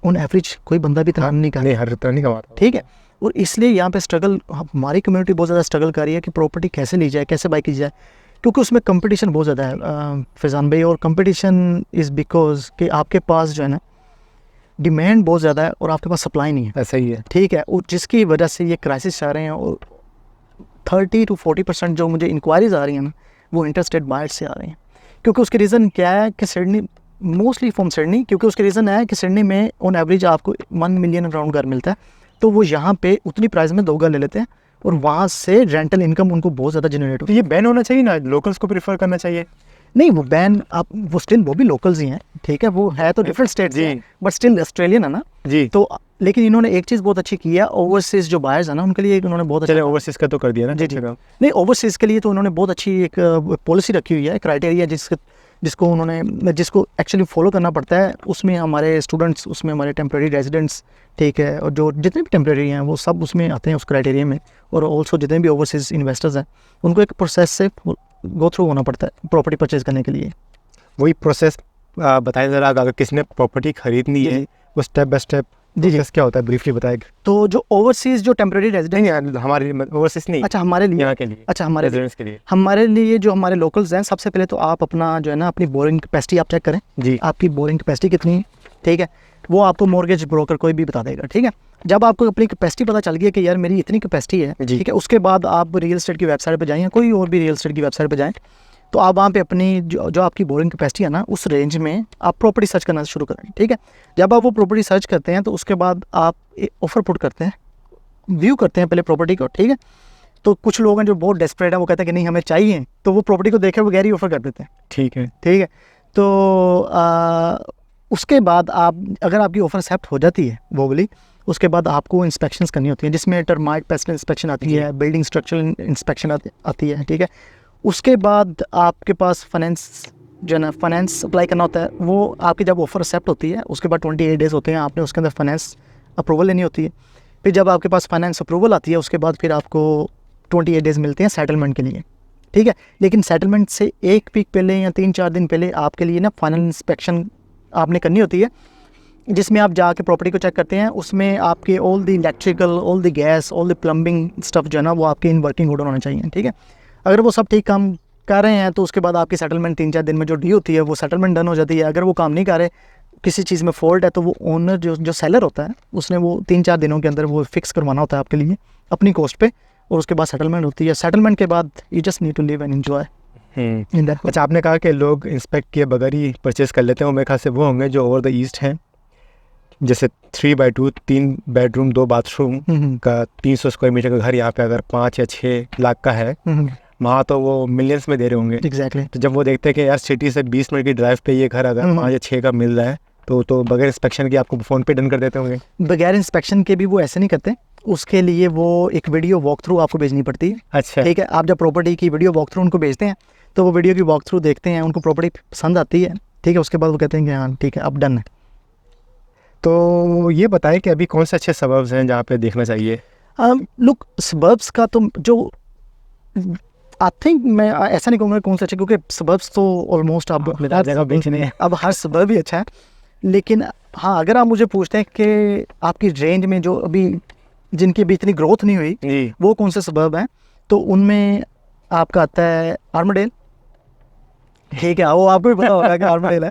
ऑन एवरेज कोई बंदा भी इतना नहीं कर रहा, हर तरह नहीं कमाता, ठीक है। और इसलिए यहाँ पे स्ट्रगल, हमारी कम्युनिटी बहुत ज़्यादा स्ट्रगल कर रही है कि प्रॉपर्टी कैसे ली जाए, कैसे बाई की जाए, क्योंकि उसमें कंपटीशन बहुत ज़्यादा है फैज़ान भाई। और कंपटीशन इज़ बिकॉज कि आपके पास जो है ना डिमांड बहुत ज़्यादा है और आपके पास सप्लाई नहीं है। ऐसा ही है, ठीक है। और जिसकी वजह से ये क्राइसिस आ रहे हैं। और 30 to 40% जो मुझे इंक्वायरीज आ रही हैं ना, वो इंटरस्टेट बायर्स से आ रही हैं। क्योंकि उसके रीज़न क्या है कि सिडनी, मोस्टली फ्रॉम सिडनी, क्योंकि उसके रीज़न है कि सिडनी में ऑन एवरेज आपको 1 मिलियन अराउंड घर मिलता है, तो वो यहाँ पे उतनी प्राइस में 2 घर ले लेते हैं और वहाँ से रेंटल इनकम उनको बहुत ज़्यादा जनरेट होती तो ये बैन होना चाहिए ना, लोकल्स को प्रेफर करना चाहिए। नहीं, वो बैन आप वो स्टिल वो भी लोकल्स ही हैं, ठीक है। वो है तो डिफरेंट स्टेट जी, बट स्टिल ऑस्ट्रेलियन है ना जी। तो। लेकिन इन्होंने एक चीज़ बहुत अच्छी की है, ओवरसीज जो बायर्स है ना उनके लिए उन्होंने बहुत चले अच्छा, ओवरसीज का तो कर दिया ना। जी जी। नहीं, ओवरसीज के लिए तो उन्होंने बहुत अच्छी एक पॉलिसी रखी हुई है, क्राइटेरिया जिसको एक्चुअली फॉलो करना पड़ता है। उसमें हमारे स्टूडेंट्स, उसमें हमारे टेम्प्रेरी रेजिडेंट्स, ठीक है, और जो जितने भी टेम्प्रेरी हैं वो सब उसमें आते हैं उस क्राइटेरिया में। और ऑल्सो जितने भी ओवरसीज इन्वेस्टर्स हैं उनको एक प्रोसेस से गो थ्रू होना पड़ता है प्रॉपर्टी परचेज करने के लिए। वही प्रोसेस बताएं ज़रा, अगर किसी ने प्रॉपर्टी खरीदनी है वो स्टेप बाय स्टेप जी जी। क्या होता है, ब्रीफली बताएगा। तो जो ओवरसीज जो टेम्प्रेरी रेजिडेंट, नहीं, हमारे ओवरसीज नहीं, अच्छा हमारे लिए, यहाँ के लिए, अच्छा हमारे रेजिडेंट्स के लिए। हमारे लिए जो हमारे लोकल्स हैं, सबसे पहले तो आप अपना जो है ना अपनी बोरिंग कैपेसिटी आप चेक करें जी। आपकी बोरिंग कैपेसिटी कितनी है, ठीक है। वो आपको मॉर्गेज ब्रोकर कोई भी बता देगा, ठीक है। जब आपको अपनी कैपेसिटी पता चल गई कि यार मेरी इतनी कैपेसिटी है, ठीक है, उसके बाद आप रियल एस्टेट की वेबसाइट पर जाएँ या कोई और भी रियल एस्टेट की वेबसाइट पर जाएँ, तो आप वहाँ पे अपनी जो आपकी बोरिंग कैपेसिटी है ना, उस रेंज में आप प्रॉपर्टी सर्च करना शुरू करें, ठीक है। जब आप वो प्रॉपर्टी सर्च करते हैं तो उसके बाद आप ऑफर पुट करते हैं, व्यू करते हैं पहले प्रॉपर्टी को, ठीक है। तो कुछ लोग हैं जो बहुत डेस्परेट हैं, वो कहते हैं कि नहीं हमें चाहिए, तो वो प्रॉपर्टी को देखे बगैर ही ऑफर कर देते हैं, ठीक है, ठीक है। तो उसके बाद आप, अगर आपकी ऑफर एक्सेप्ट हो जाती है वो वाली, उसके बाद आपको इंस्पेक्शंस करनी होती हैं, जिसमें टर्माइट पेस्ट इंस्पेक्शन आती है, बिल्डिंग स्ट्रक्चरल इंस्पेक्शन आती है, ठीक है। उसके बाद आपके पास फाइनेंस जो है ना, फाइनेंस अप्लाई करना होता है। वो आपकी जब ऑफर एक्सेप्ट होती है उसके बाद 28 डेज़ होते हैं, आपने उसके अंदर फाइनेंस अप्रूवल लेनी होती है। फिर जब आपके पास फाइनेंस अप्रूवल आती है उसके बाद फिर आपको 28 डेज़ मिलते हैं सेटलमेंट के लिए, ठीक है। लेकिन सेटलमेंट से 1 वीक पहले या 3-4 दिन पहले आपके लिए ना फाइनल इंस्पेक्शन आपने करनी होती है। जिसमें आप जाके प्रॉपर्टी को चेक करते हैं, उसमें आपके all the electrical, all the gas, all the plumbing stuff जो है ना वो आपके इन वर्किंग ऑर्डर होना चाहिए, ठीक है। अगर वो सब ठीक काम कर रहे हैं तो उसके बाद आपकी सेटलमेंट 3-4 दिन में जो डी होती है वो सेटलमेंट डन हो जाती है। अगर वो काम नहीं कर रहे, किसी चीज़ में फॉल्ट है, तो वो ओनर जो सेलर होता है उसने वो 3-4 दिनों के अंदर वो फिक्स करवाना होता है आपके लिए अपनी कॉस्ट पे, और उसके बाद सेटलमेंट होती है। सेटलमेंट के बाद you just need to live and enjoy in that. अच्छा, आपने कहा कि लोग इंस्पेक्ट किए बगैर ही परचेज़ कर लेते हैं, वो मेरे ख्याल से वो होंगे जो ओवर द ईस्ट हैं, जैसे 3x2 3 बेडरूम 2 बाथरूम का 300 स्क्वायर मीटर का घर यहाँ पे अगर 5 या 6 लाख का है, वहाँ तो वो मिलियंस में दे रहे होंगे। एग्जैक्टली। तो जब वो देखते हैं कि यार सिटी से 20 मिनट की ड्राइव पे ये घर अगर 5 या 6 का मिल रहा है, तो बगैर इंस्पेक्शन के आपको फ़ोन पे डन कर देते होंगे। बगैर इंस्पेक्शन के भी वो ऐसे नहीं करते, उसके लिए वो एक वीडियो वॉक थ्रू आपको भेजनी पड़ती है। अच्छा, ठीक है, आप जब प्रॉपर्टी की वीडियो वॉक थ्रू उनको भेजते हैं तो वो वीडियो की वॉक थ्रू देखते हैं, उनको प्रॉपर्टी पसंद आती है, ठीक है, उसके बाद वो कहते हैं कि हाँ ठीक है अब डन है। तो ये बताएं कि अभी कौन से अच्छे सबब्स हैं जहाँ पे देखना चाहिए। लुक, सबर्ब्स का तो जो आई थिंक मैं ऐसा नहीं कहूँगा कौन सा अच्छा, क्योंकि सबर्ब्स तो ऑलमोस्ट अब जगह बेचने हैं। अब हर सबर्ब ही अच्छा है। लेकिन हाँ, अगर आप मुझे पूछते हैं कि आपकी रेंज में जो अभी जिनकी अभी इतनी ग्रोथ नहीं हुई जी, वो कौन से सबर्ब हैं, तो उनमें आपका आता है आर्मडेल, ठीक है, वो आपको भी पता होगा कि आर्मडेल है,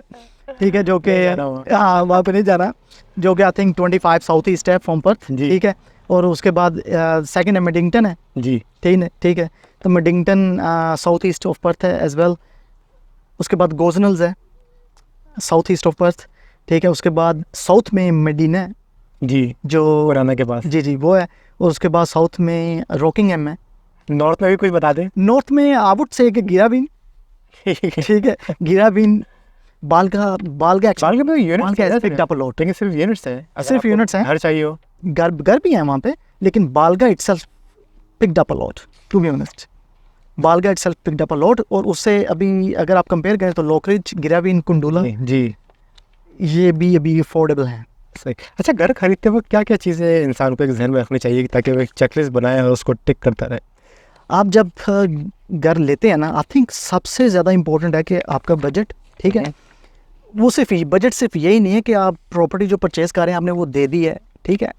ठीक है, जो कि नहीं जाना हुआ। हाँ वहाँ पे नहीं जाना, जो कि आई थिंक 25 साउथ ईस्ट है फ्रॉम पर्थ, जी। ठीक है। और उसके बाद सेकंड है मेडिंगटन है, जी, ठीक है, तो मेडिंगटन साउथ ईस्ट ऑफ पर्थ है एज वेल। उसके बाद गोजनल्स है साउथ ईस्ट ऑफ पर्थ, ठीक है। उसके बाद साउथ में मेडिना है जी, जो पुराना के पास। जी वो है। और उसके बाद साउथ में रॉकिंगहम है। नॉर्थ में भी कुछ बता दें। नॉर्थ में आई वुड से कि गिराबीन, ठीक है, गिराबीन, बालगा बाल में units has picked up a lot. लेकिन सिर्फ यूनिट्स है, सिर्फ units हैं। घर चाहिए हो। घर भी है वहाँ पे, लेकिन बालगा itself picked up a lot, to be honest, बालगा itself picked up a lot. और उससे अभी अगर आप कंपेयर करें तो लोकरिज, गिराबीन, कुंडुला जी, ये भी अभी अफोर्डेबल हैं। सही। अच्छा, घर खरीदते वक्त क्या क्या चीज़ें इंसान को एक जहन में रखनी चाहिए ताकि वो एक चेकलिस्ट बनाए और उसको टिक करता रहे। आप जब घर लेते हैं ना, आई थिंक सबसे ज़्यादा इम्पोर्टेंट है कि आपका बजट, ठीक है। वो सिर्फ बजट सिर्फ यही नहीं है कि आप प्रॉपर्टी जो परचेज़ कर रहे हैं आपने वो दे दी है, ठीक है।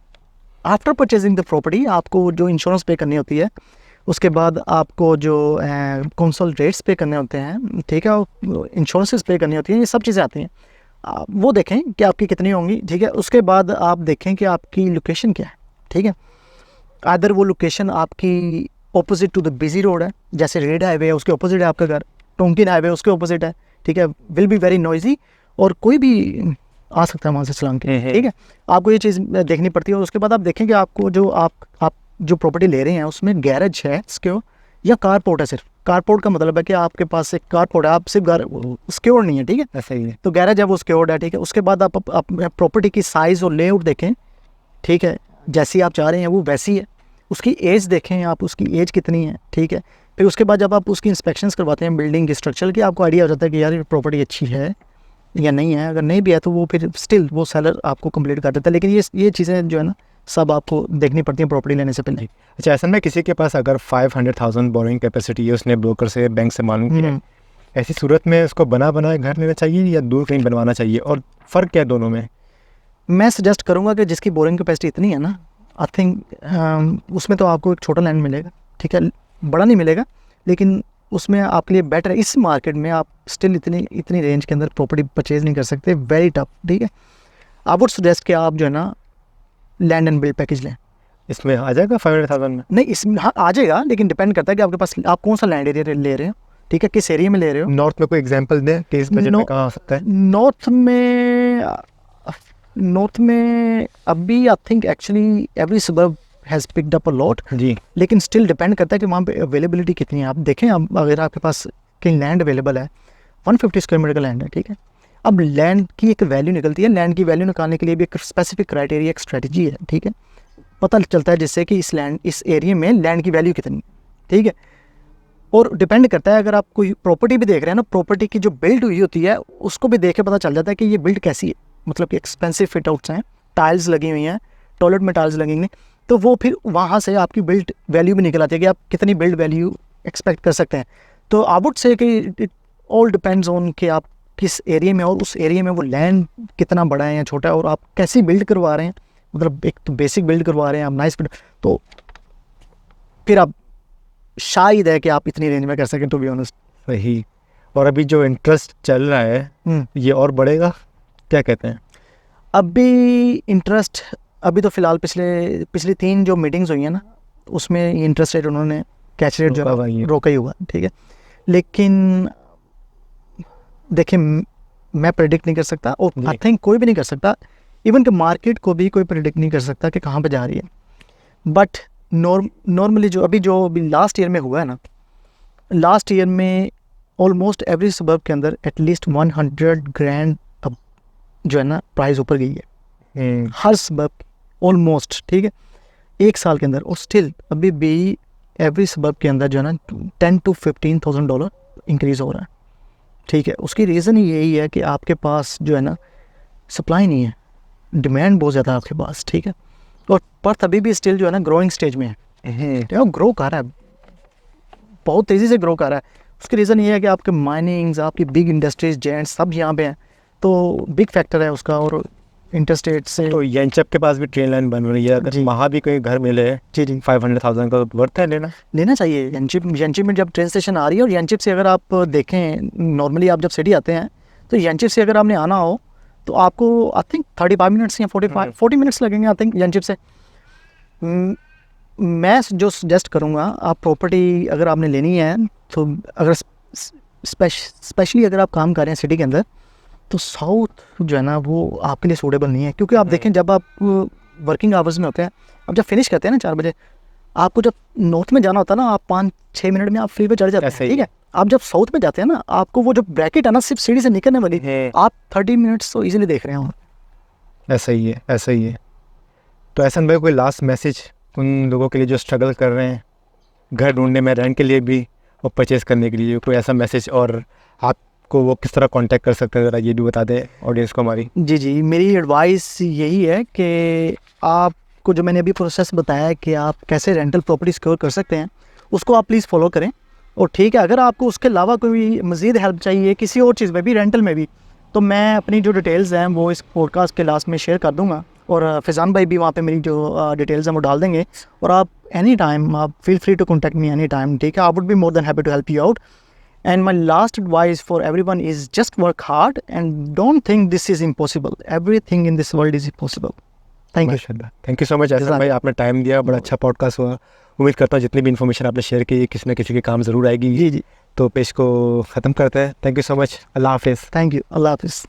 आफ्टर परचेजिंग द प्रॉपर्टी आपको जो इंश्योरेंस पे करनी होती है, उसके बाद आपको जो काउंसिल रेट्स पे करने होते हैं, ठीक है, इंश्योरेंसेस पे करनी होती हैं, ये सब चीज़ें आती हैं। आप वो देखें कि आपकी कितनी होंगी, ठीक है। उसके बाद आप देखें कि आपकी लोकेशन क्या है, ठीक है। अदर वो लोकेशन आपकी opposite to the busy road है, जैसे रेड हाईवे है उसके ऑपोजिट है आपका घर, टोंकिन हाईवे उसके ऑपोजिट है, ठीक है, विल बी वेरी नॉइजी और कोई भी आ सकता है वहाँ से चलान के, ठीक है। आपको ये चीज़ देखनी पड़ती है। और उसके बाद आप देखें कि आपको जो आप जो प्रॉपर्टी ले रहे हैं उसमें गैरेज है सिक्योर या कारपोर्ट है। सिर्फ कारपोर्ट का मतलब है कि आपके पास एक कारपोर्ट है, आप सिर्फ घर सिक्योर नहीं है, ठीक है, ऐसा ही है। तो गैरेज है वो सिक्योर्ड है, ठीक है। उसके बाद आप प्रॉपर्टी की साइज़ और लेआउट देखें, ठीक है, जैसी आप चाह रहे हैं वो वैसी है। उसकी एज देखें आप, उसकी एज कितनी है, ठीक है। फिर उसके बाद जब आप उसकी इंस्पेक्शंस करवाते हैं बिल्डिंग की, स्ट्रक्चर की, आपको आइडिया हो जाता है कि यार ये प्रॉपर्टी अच्छी है या नहीं है। अगर नहीं भी है तो वो फिर स्टिल वो सेलर आपको कंप्लीट कर देता है। लेकिन ये चीज़ें जो है ना सब आपको देखनी पड़ती हैं प्रॉपर्टी लेने से पहले। अच्छा, ऐसा में किसी के पास अगर 500,000 बोरिंग कैपेसिटी है, उसने ब्रोकर से बैंक से मालूम किया है, ऐसी सूरत में उसको बनाए घर लेना चाहिए या दूर कहीं बनवाना चाहिए, और फ़र्क क्या है दोनों में? मैं सजेस्ट करूँगा कि जिसकी बोरिंग कैपेसिटी इतनी है ना, आई थिंक उसमें तो आपको एक छोटा लैंड मिलेगा, ठीक है, बड़ा नहीं मिलेगा, लेकिन उसमें आपके लिए बेटर है। इस मार्केट में आप स्टिल इतनी रेंज के अंदर प्रॉपर्टी परचेज नहीं कर सकते, वेरी टफ, ठीक है। आई वुड सजेस्ट कि आप जो है ना लैंड एंड बिल्ड पैकेज लें। इसमें आ जाएगा 500,000 में? नहीं, इसमें हाँ आ जाएगा, लेकिन डिपेंड करता है कि आपके पास आप कौन सा लैंड एरिया ले रहे हो, ठीक है, किस एरिया में ले रहे हो। नॉर्थ में कोई एग्जांपल दें कि इस बजट में कहाँ आ सकता है? नॉर्थ में अभी I think actually every suburb has picked up a lot, जी, लेकिन स्टिल डिपेंड करता है कि वहाँ पे अवेलेबिलिटी कितनी है। आप देखें, अब अगर आपके पास कहीं लैंड अवेलेबल है, 150 स्क्वायर मीटर का लैंड है, ठीक है, अब लैंड की एक वैल्यू निकलती है। लैंड की वैल्यू निकालने के लिए भी एक स्पेसिफिक क्राइटेरिया, एक स्ट्रेटजी है, ठीक है, पता चलता है जिससे कि इस एरिया में लैंड की वैल्यू कितनी, ठीक है। और डिपेंड करता है, अगर आप कोई प्रॉपर्टी भी देख रहे हैं ना, प्रॉपर्टी की जो बिल्ड हुई होती है उसको भी देख के पता चल जाता है कि ये बिल्ड कैसी है, मतलब कि एक्सपेंसिव फिट आउट्स हैं, टाइल्स लगी हुई हैं, टॉयलेट में टाइल्स लगेंगे, तो वो फिर वहाँ से आपकी बिल्ड वैल्यू भी निकल आती है कि आप कितनी बिल्ड वैल्यू एक्सपेक्ट कर सकते हैं। तो आई वुड से कि इट ऑल डिपेंड्स ऑन कि आप किस एरिया में और उस एरिया में वो लैंड कितना बड़ा है या छोटा है, और आप कैसे बिल्ड करवा रहे हैं, मतलब एक तो बेसिक बिल्ड करवा रहे हैं आप, नाइस बिल्ड, तो फिर आप शायद है कि आप इतनी रेंज में कर सकें, टू बी ऑनेस्ट। सही। और अभी जो इंटरेस्ट चल रहा है ये और बढ़ेगा, क्या कहते हैं? अभी इंटरेस्ट, अभी तो फ़िलहाल पिछली 3 जो मीटिंग्स हुई हैं ना, उसमें इंटरेस्ट रेट उन्होंने कैच रेट जो है रोका ही हुआ, ठीक है। लेकिन देखिए मैं प्रेडिक्ट नहीं कर सकता, और आई थिंक कोई भी नहीं कर सकता, इवन कि मार्केट को भी कोई प्रेडिक्ट नहीं कर सकता कि कहाँ पे जा रही है। बट नॉर्मली जो अभी लास्ट ईयर में हुआ है ना, लास्ट ईयर में ऑलमोस्ट एवरी सबब के अंदर एटलीस्ट 100 ग्रैंड अब जो है ना प्राइस ऊपर गई है हर सबब ऑलमोस्ट, ठीक है, 1 साल के अंदर। और स्टिल अभी भी एवरी सबब के अंदर जो है ना $10,000 to $15,000 इंक्रीज़ हो रहा है, ठीक है। उसकी रीज़न ही यही है कि आपके पास जो है ना सप्लाई नहीं है, डिमांड बहुत ज़्यादा है आपके पास, ठीक है। और पर्थ अभी भी स्टिल जो है ना ग्रोइंग स्टेज में है, तो ग्रो कर रहा है, बहुत तेज़ी से ग्रो कर रहा है। उसकी रीज़न ये है कि आपके माइनिंग्स, आपकी बिग इंडस्ट्रीज, जेंट्स सब यहाँ पे हैं, तो बिग फैक्टर है उसका। और इंटरस्टेट से तो यांचप के पास भी ट्रेन लाइन बन रही है, अगर वहाँ भी कोई घर मिले जी 500,000 का, वर्थ है लेना चाहिए। यांचिप में जब ट्रेन स्टेशन आ रही है, और यांचिप से अगर आप देखें नॉर्मली आप जब सिटी आते हैं तो यांचिप से अगर आपने आना हो तो आपको आई थिंक 35 मिनट्स या 40 मिनट्स लगेंगे आई थिंक यांचिप से। मैं जो सजेस्ट करूँगा, आप प्रॉपर्टी अगर आपने लेनी है तो अगर स्पेशली अगर आप काम कर रहे हैं सिटी के अंदर, तो साउथ जो है ना वो आपके लिए सूटेबल नहीं है। क्योंकि आप देखें जब आप वर्किंग आवर्स में होते हैं, अब जब फिनिश करते हैं ना 4 बजे, आपको जब नॉर्थ में जाना होता है ना, आप 5-6 मिनट में आप फ्री पे चढ़ जाते हैं, ठीक है। आप जब साउथ में जाते हैं ना, आपको वो जो ब्रैकेट है ना सिर्फ सीढ़ी से निकलने वाली है, आप 30 मिनट्स तो इजीली देख रहे हो। ऐसा ही है, ऐसा ही है। तो एहसन भाई, कोई लास्ट मैसेज उन लोगों के लिए जो स्ट्रगल कर रहे हैं घर ढूंढने में, रेंट के लिए भी और परचेज़ करने के लिए, कोई ऐसा मैसेज, और आपको वो किस तरह कांटेक्ट कर सकते हैं, ज़रा ये भी बता दें ऑडियंस को हमारी। जी, मेरी एडवाइस यही है कि आपको जो मैंने अभी प्रोसेस बताया कि आप कैसे रेंटल प्रॉपर्टी सिक्योर कर सकते हैं, उसको आप प्लीज़ फॉलो करें। और ठीक है, अगर आपको उसके अलावा कोई मज़ीद हेल्प चाहिए किसी और चीज़ में भी, रेंटल में भी, तो मैं अपनी जो डिटेल्स हैं वो इस पॉडकास्ट के लास्ट में शेयर कर दूँगा, और फैज़ान भाई भी वहाँ पे मेरी जो डिटेल्स हैं वो डाल देंगे। और आप एनी टाइम आप feel free to contact me any time, ठीक है। I would be more than happy to help you out. And my last advice for everyone is just work hard and don't think this is impossible. Everything in this world is possible. Thank you. Thank you so much Ehsan भाई, आपने time दिया, बड़ा अच्छा podcast हुआ। उम्मीद करता हूँ जितनी भी इन्फॉर्मेशन आपने शेयर की किसी न किसी के काम ज़रूर आएगी। जी। तो पेश को ख़त्म करते हैं। थैंक यू सो मच, अल्लाह हाफिज़। थैंक यू, अल्लाह हाफिज़।